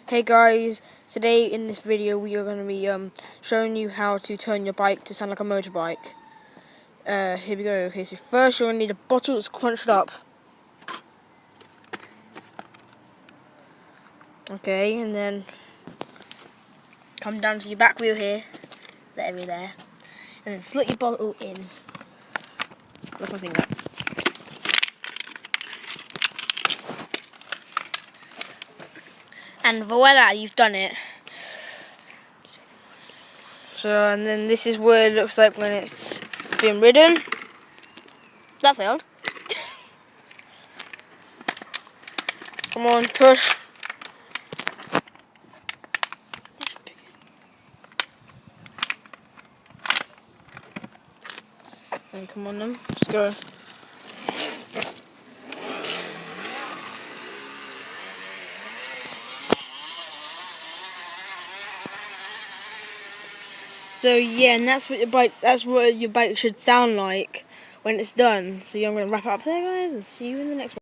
Hey guys, today in this video we are going to be showing you how to turn your bike to sound like a motorbike. Here we go. Okay, so first you're going to need a bottle that's crunched up. Okay, and then come down to your back wheel here, there, and then slot your bottle in. Look my finger. And voila, you've done it. So, and then this is what it looks like when it's been ridden. That failed. Come on, push. And come on then, let's go. So yeah, and that's what your bike should sound like when it's done. So yeah, I'm gonna wrap it up there guys and see you in the next one.